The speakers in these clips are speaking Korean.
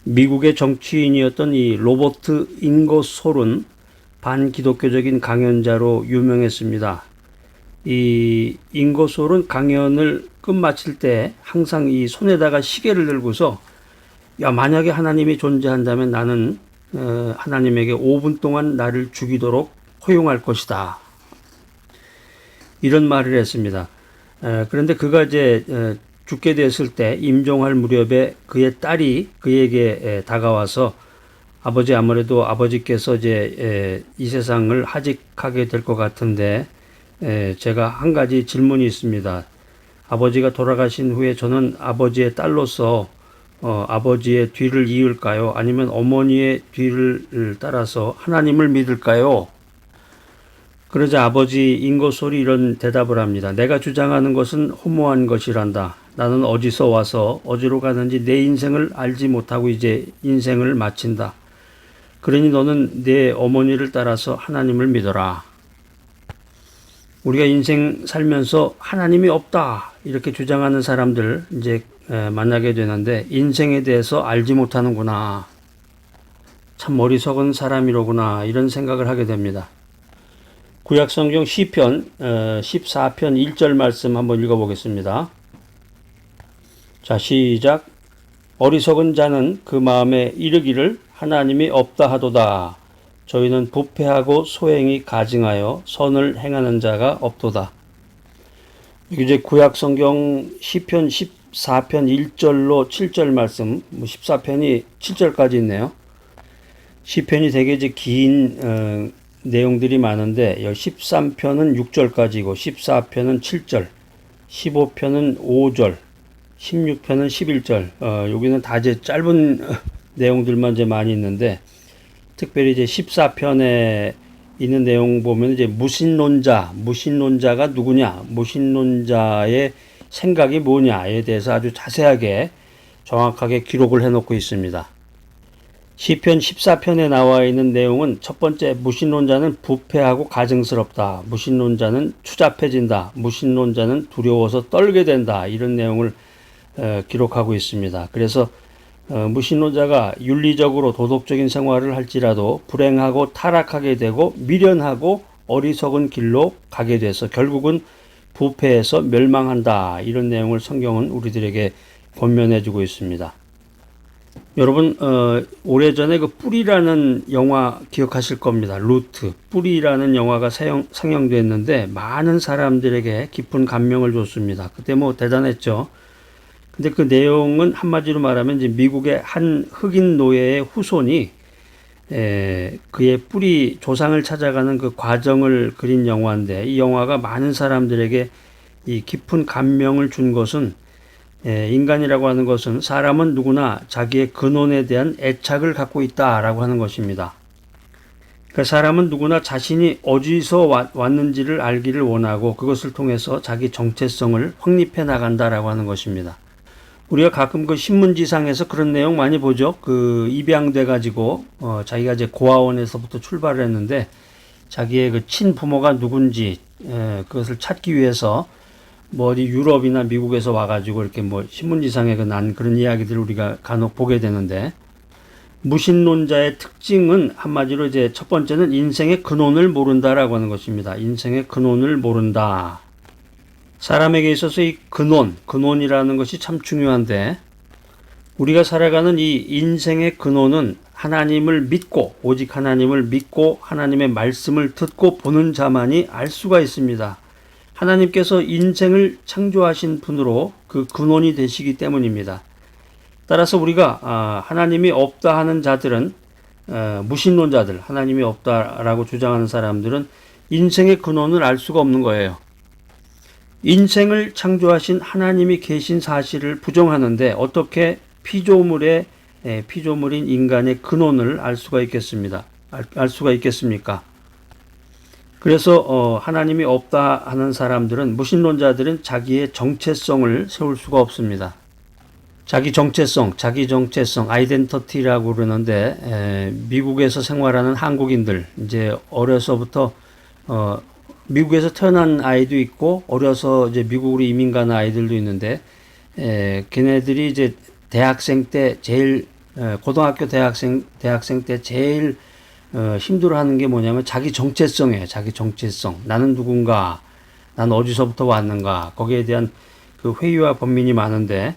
미국의 정치인이었던 이 로버트 잉거솔은 반기독교적인 강연자로 유명했습니다. 이 잉거솔은 강연을 끝마칠 때 항상 이 손에다가 시계를 들고서 만약에 하나님이 존재한다면 나는 하나님에게 5분 동안 나를 죽이도록 허용할 것이다. 이런 말을 했습니다. 그런데 그가 이제 죽게 됐을 때 임종할 무렵에 그의 딸이 그에게 다가와서 아버지, 아무래도 아버지께서 이제 이 세상을 하직하게 될 것 같은데 제가 한 가지 질문이 있습니다. 아버지가 돌아가신 후에 저는 아버지의 딸로서 아버지의 뒤를 이을까요? 아니면 어머니의 뒤를 따라서 하나님을 믿을까요? 그러자 아버지 잉거솔이 이런 대답을 합니다. 내가 주장하는 것은 허무한 것이란다. 나는 어디서 와서 어디로 가는지 내 인생을 알지 못하고 이제 인생을 마친다. 그러니 너는 내 어머니를 따라서 하나님을 믿어라. 우리가 인생 살면서 하나님이 없다 이렇게 주장하는 사람들 이제 만나게 되는데 인생에 대해서 알지 못하는구나. 참 어리석은 사람이로구나 이런 생각을 하게 됩니다. 구약성경 시편 14편 1절 말씀 한번 읽어보겠습니다. 자, 시작. 어리석은 자는 그 마음에 이르기를 하나님이 없다 하도다. 저희는 부패하고 소행이 가증하여 선을 행하는 자가 없도다. 이제 구약성경 시편 14편 1절로 7절 말씀, 14편이 7절까지 있네요. 시편이 되게 이제 긴 내용들이 많은데 13편은 6절까지고 14편은 7절, 15편은 5절, 16편은 11절. 여기는 다 이제 짧은 내용들만 이제 많이 있는데 특별히 이제 14편에 있는 내용 보면 이제 무신론자가 누구냐, 무신론자의 생각이 뭐냐에 대해서 아주 자세하게 정확하게 기록을 해놓고 있습니다. 시편 14편에 나와 있는 내용은 첫 번째, 무신론자는 부패하고 가증스럽다. 무신론자는 추잡해진다. 무신론자는 두려워서 떨게 된다. 이런 내용을 기록하고 있습니다. 그래서 무신론자가 윤리적으로 도덕적인 생활을 할지라도 불행하고 타락하게 되고 미련하고 어리석은 길로 가게 돼서 결국은 부패해서 멸망한다. 이런 내용을 성경은 우리들에게 권면해 주고 있습니다. 여러분 오래전에 그 뿌리라는 영화 기억하실 겁니다. 루트 뿌리라는 영화가 상영됐는데 많은 사람들에게 깊은 감명을 줬습니다. 그때 뭐 대단했죠. 근데 그 내용은 한마디로 말하면 이제 미국의 한 흑인 노예의 후손이 그의 뿌리 조상을 찾아가는 그 과정을 그린 영화인데 이 영화가 많은 사람들에게 이 깊은 감명을 준 것은 인간이라고 하는 것은 사람은 누구나 자기의 근원에 대한 애착을 갖고 있다라고 하는 것입니다. 그러니까 사람은 누구나 자신이 어디서 왔는지를 알기를 원하고 그것을 통해서 자기 정체성을 확립해 나간다라고 하는 것입니다. 우리가 가끔 그 신문지상에서 그런 내용 많이 보죠. 그 입양돼 가지고 자기가 이제 고아원에서부터 출발을 했는데 자기의 그 친부모가 누군지 그것을 찾기 위해서 뭐 어디 유럽이나 미국에서 와가지고 이렇게 뭐 신문지상에 난 그런 이야기들을 우리가 간혹 보게 되는데 무신론자의 특징은 한마디로 이제 첫 번째는 인생의 근원을 모른다라고 하는 것입니다. 인생의 근원을 모른다. 사람에게 있어서 이 근원이라는 것이 참 중요한데 우리가 살아가는 이 인생의 근원은 하나님을 믿고 오직 하나님을 믿고 하나님의 말씀을 듣고 보는 자만이 알 수가 있습니다. 하나님께서 인생을 창조하신 분으로 그 근원이 되시기 때문입니다. 따라서 우리가 하나님이 없다 하는 자들은 무신론자들, 하나님이 없다라고 주장하는 사람들은 인생의 근원을 알 수가 없는 거예요. 인생을 창조하신 하나님이 계신 사실을 부정하는데 어떻게 피조물인 인간의 근원을 알 수가 있겠습니까? 그래서 하나님이 없다 하는 사람들은 무신론자들은 자기의 정체성을 세울 수가 없습니다. 자기 정체성, 아이덴티티라고 그러는데 미국에서 생활하는 한국인들 이제 어려서부터 미국에서 태어난 아이도 있고 어려서 이제 미국으로 이민 간 아이들도 있는데 걔네들이 이제 대학생 때 제일 고등학교 대학생 때 제일 힘들어하는 게 뭐냐면 자기 정체성이에요. 자기 정체성. 나는 누군가, 난 어디서부터 왔는가. 거기에 대한 그 회의와 번민이 많은데,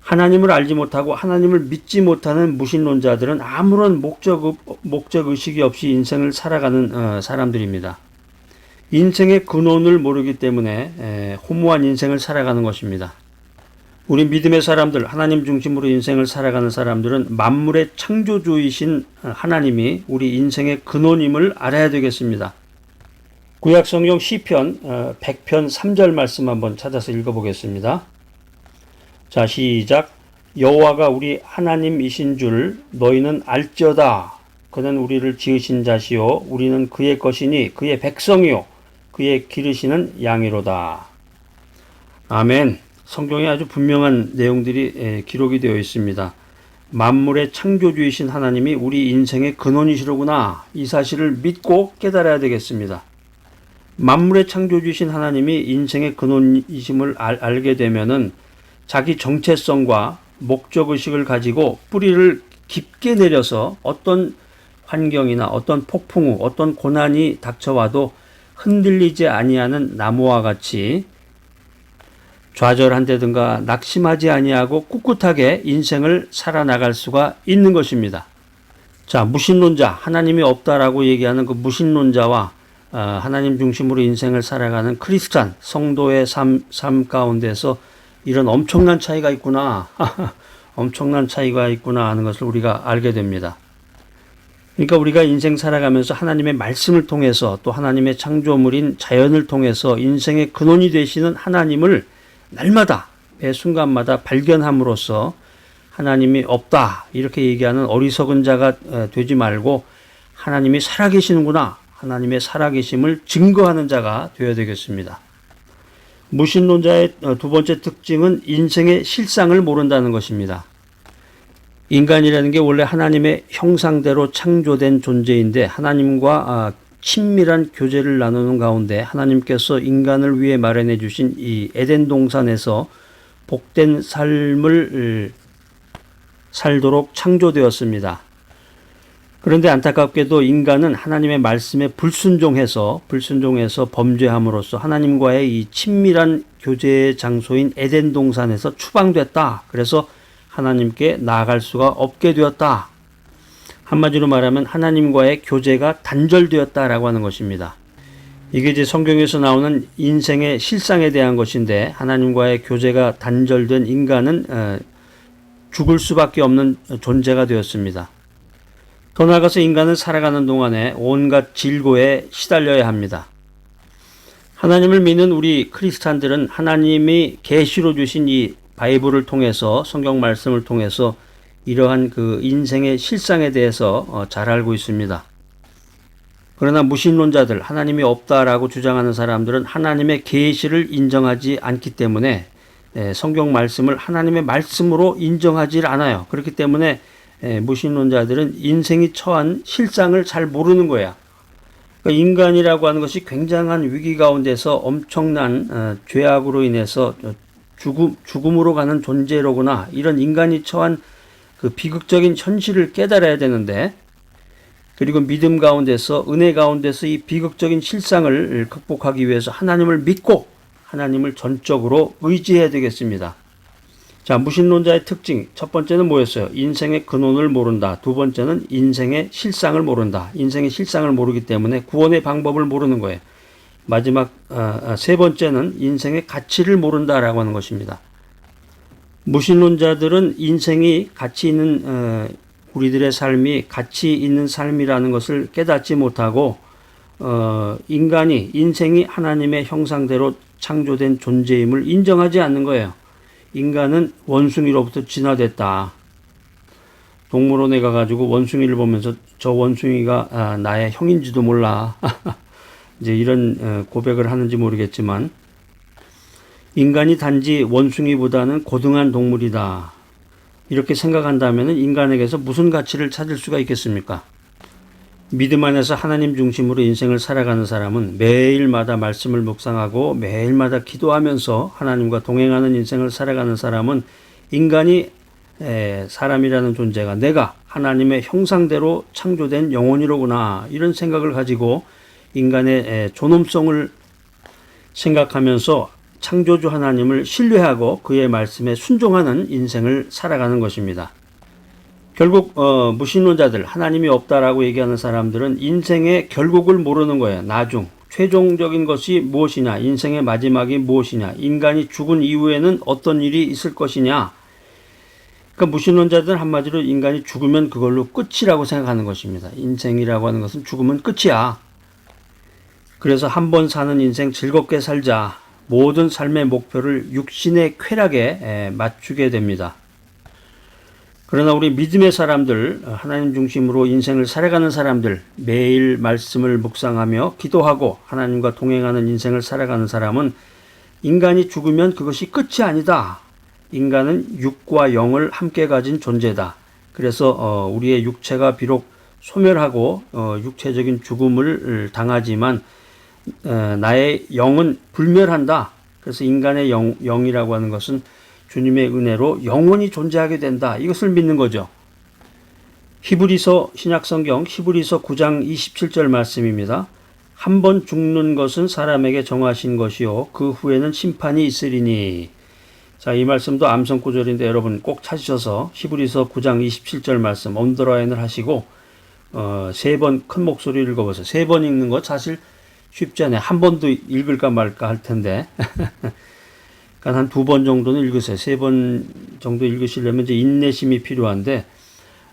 하나님을 알지 못하고 하나님을 믿지 못하는 무신론자들은 아무런 목적의식이 없이 인생을 살아가는 사람들입니다. 인생의 근원을 모르기 때문에 허무한 인생을 살아가는 것입니다. 우리 믿음의 사람들, 하나님 중심으로 인생을 살아가는 사람들은 만물의 창조주이신 하나님이 우리 인생의 근원임을 알아야 되겠습니다. 구약성경 시편 100편 3절 말씀 한번 찾아서 읽어보겠습니다. 자, 시작. 여호와가 우리 하나님이신 줄 너희는 알지어다. 그는 우리를 지으신 자시요 우리는 그의 것이니 그의 백성이요 그의 기르시는 양이로다. 아멘. 성경에 아주 분명한 내용들이 기록이 되어 있습니다. 만물의 창조주이신 하나님이 우리 인생의 근원이시로구나. 이 사실을 믿고 깨달아야 되겠습니다. 만물의 창조주이신 하나님이 인생의 근원이심을 알게 되면은 자기 정체성과 목적의식을 가지고 뿌리를 깊게 내려서 어떤 환경이나 어떤 폭풍 후 어떤 고난이 닥쳐와도 흔들리지 아니하는 나무와 같이 좌절한다든가 낙심하지 아니하고 꿋꿋하게 인생을 살아나갈 수가 있는 것입니다. 자, 무신론자, 하나님이 없다라고 얘기하는 그 무신론자와 하나님 중심으로 인생을 살아가는 크리스찬 성도의 삶 가운데서 이런 엄청난 차이가 있구나. 엄청난 차이가 있구나 하는 것을 우리가 알게 됩니다. 그러니까 우리가 인생 살아가면서 하나님의 말씀을 통해서 또 하나님의 창조물인 자연을 통해서 인생의 근원이 되시는 하나님을 날마다 매 순간마다 발견함으로써 하나님이 없다 이렇게 얘기하는 어리석은 자가 되지 말고 하나님이 살아계시는구나. 하나님의 살아계심을 증거하는 자가 되어야 되겠습니다. 무신론자의 두 번째 특징은 인생의 실상을 모른다는 것입니다. 인간이라는 게 원래 하나님의 형상대로 창조된 존재인데 하나님과 친밀한 교제를 나누는 가운데 하나님께서 인간을 위해 마련해 주신 이 에덴 동산에서 복된 삶을 살도록 창조되었습니다. 그런데 안타깝게도 인간은 하나님의 말씀에 불순종해서 범죄함으로써 하나님과의 이 친밀한 교제의 장소인 에덴 동산에서 추방됐다. 그래서 하나님께 나아갈 수가 없게 되었다. 한마디로 말하면 하나님과의 교제가 단절되었다라고 하는 것입니다. 이게 이제 성경에서 나오는 인생의 실상에 대한 것인데 하나님과의 교제가 단절된 인간은 죽을 수밖에 없는 존재가 되었습니다. 더 나아가서 인간은 살아가는 동안에 온갖 질고에 시달려야 합니다. 하나님을 믿는 우리 크리스찬들은 하나님이 계시로 주신 이 바이블을 통해서 성경 말씀을 통해서 이러한 그 인생의 실상에 대해서 잘 알고 있습니다. 그러나 무신론자들, 하나님이 없다라고 주장하는 사람들은 하나님의 계시를 인정하지 않기 때문에 성경 말씀을 하나님의 말씀으로 인정하지 않아요. 그렇기 때문에 무신론자들은 인생이 처한 실상을 잘 모르는 거야. 그러니까 인간이라고 하는 것이 굉장한 위기 가운데서 엄청난 죄악으로 인해서 죽음으로 가는 존재로구나. 이런 인간이 처한 그 비극적인 현실을 깨달아야 되는데, 그리고 믿음 가운데서 은혜 가운데서 이 비극적인 실상을 극복하기 위해서 하나님을 믿고 하나님을 전적으로 의지해야 되겠습니다. 자, 무신론자의 특징 첫 번째는 뭐였어요? 인생의 근원을 모른다. 두 번째는 인생의 실상을 모른다. 인생의 실상을 모르기 때문에 구원의 방법을 모르는 거예요. 마지막 세 번째는 인생의 가치를 모른다라고 하는 것입니다. 무신론자들은 인생이 가치 있는 우리들의 삶이 가치 있는 삶이라는 것을 깨닫지 못하고 인생이 하나님의 형상대로 창조된 존재임을 인정하지 않는 거예요. 인간은 원숭이로부터 진화됐다. 동물원에 가가지고 원숭이를 보면서 저 원숭이가 나의 형인지도 몰라. 이제 이런 고백을 하는지 모르겠지만 인간이 단지 원숭이보다는 고등한 동물이다. 이렇게 생각한다면 인간에게서 무슨 가치를 찾을 수가 있겠습니까? 믿음 안에서 하나님 중심으로 인생을 살아가는 사람은 매일마다 말씀을 묵상하고 매일마다 기도하면서 하나님과 동행하는 인생을 살아가는 사람은 인간이 사람이라는 존재가 내가 하나님의 형상대로 창조된 영혼이로구나, 이런 생각을 가지고 인간의 존엄성을 생각하면서 창조주 하나님을 신뢰하고 그의 말씀에 순종하는 인생을 살아가는 것입니다. 결국 무신론자들, 하나님이 없다라고 얘기하는 사람들은 인생의 결국을 모르는 거예요. 나중 최종적인 것이 무엇이냐, 인생의 마지막이 무엇이냐, 인간이 죽은 이후에는 어떤 일이 있을 것이냐. 그러니까 무신론자들은 한마디로 인간이 죽으면 그걸로 끝이라고 생각하는 것입니다. 인생이라고 하는 것은 죽으면 끝이야. 그래서 한 번 사는 인생 즐겁게 살자. 모든 삶의 목표를 육신의 쾌락에 맞추게 됩니다. 그러나 우리 믿음의 사람들, 하나님 중심으로 인생을 살아가는 사람들, 매일 말씀을 묵상하며 기도하고 하나님과 동행하는 인생을 살아가는 사람은 인간이 죽으면 그것이 끝이 아니다. 인간은 육과 영을 함께 가진 존재다. 그래서 우리의 육체가 비록 소멸하고 육체적인 죽음을 당하지만 나의 영은 불멸한다. 그래서 인간의 영이라고 하는 것은 주님의 은혜로 영원히 존재하게 된다. 이것을 믿는 거죠. 히브리서, 신약성경 히브리서 9장 27절 말씀입니다. 한 번 죽는 것은 사람에게 정하신 것이요 그 후에는 심판이 있으리니. 자, 이 말씀도 암송 구절인데 여러분 꼭 찾으셔서 히브리서 9장 27절 말씀 언더라인을 하시고 3번 큰 목소리로 읽어보세요. 3번 읽는 거 사실 쉽지 않아요. 한 번도 읽을까 말까 할 텐데 그러니까 한 2번 정도는 읽으세요. 3번 정도 읽으시려면 이제 인내심이 필요한데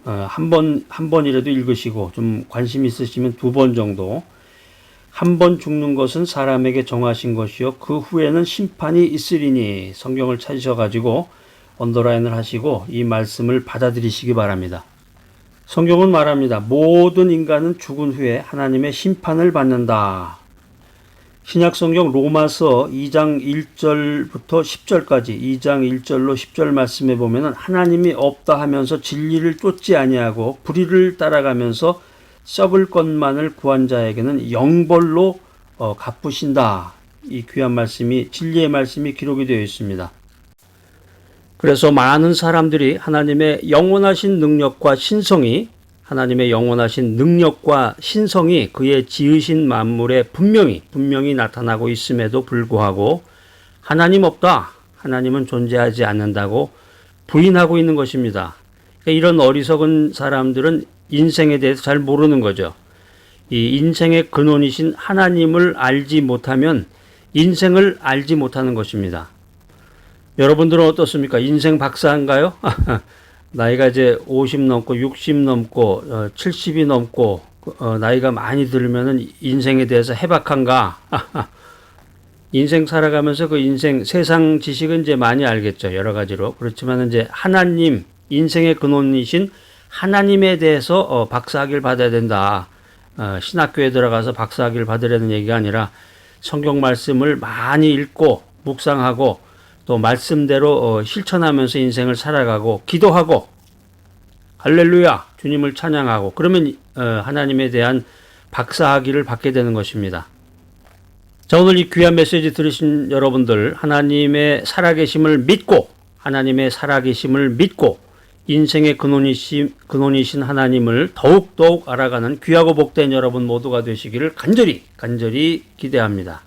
한 번이라도 읽으시고 좀 관심 있으시면 2번 정도. 한 번 죽는 것은 사람에게 정하신 것이요 그 후에는 심판이 있으리니. 성경을 찾으셔가지고 언더라인을 하시고 이 말씀을 받아들이시기 바랍니다. 성경은 말합니다. 모든 인간은 죽은 후에 하나님의 심판을 받는다. 신약성경 로마서 2장 1절부터 10절까지 2장 1절로 10절 말씀에 보면은 하나님이 없다 하면서 진리를 쫓지 아니하고 불의를 따라가면서 썩을 것만을 구한 자에게는 영벌로 갚으신다. 이 귀한 말씀이, 진리의 말씀이 기록이 되어 있습니다. 그래서 많은 사람들이 하나님의 영원하신 능력과 신성이 그의 지으신 만물에 분명히 나타나고 있음에도 불구하고 하나님 없다, 하나님은 존재하지 않는다고 부인하고 있는 것입니다. 그러니까 이런 어리석은 사람들은 인생에 대해서 잘 모르는 거죠. 이 인생의 근원이신 하나님을 알지 못하면 인생을 알지 못하는 것입니다. 여러분들은 어떻습니까? 인생 박사인가요? 나이가 이제 50 넘고 60 넘고 70이 넘고 나이가 많이 들면은 인생에 대해서 해박한가? 인생 살아가면서 그 인생 세상 지식은 이제 많이 알겠죠. 여러 가지로. 그렇지만 이제 하나님, 인생의 근원이신 하나님에 대해서 박사학위를 받아야 된다. 신학교에 들어가서 박사학위를 받으려는 얘기가 아니라 성경 말씀을 많이 읽고 묵상하고 또 말씀대로 실천하면서 인생을 살아가고 기도하고 할렐루야 주님을 찬양하고 그러면 하나님에 대한 박사학위를 받게 되는 것입니다. 자, 오늘 이 귀한 메시지 들으신 여러분들, 하나님의 살아계심을 믿고 인생의 근원이신 하나님을 더욱 알아가는 귀하고 복된 여러분 모두가 되시기를 간절히 기대합니다.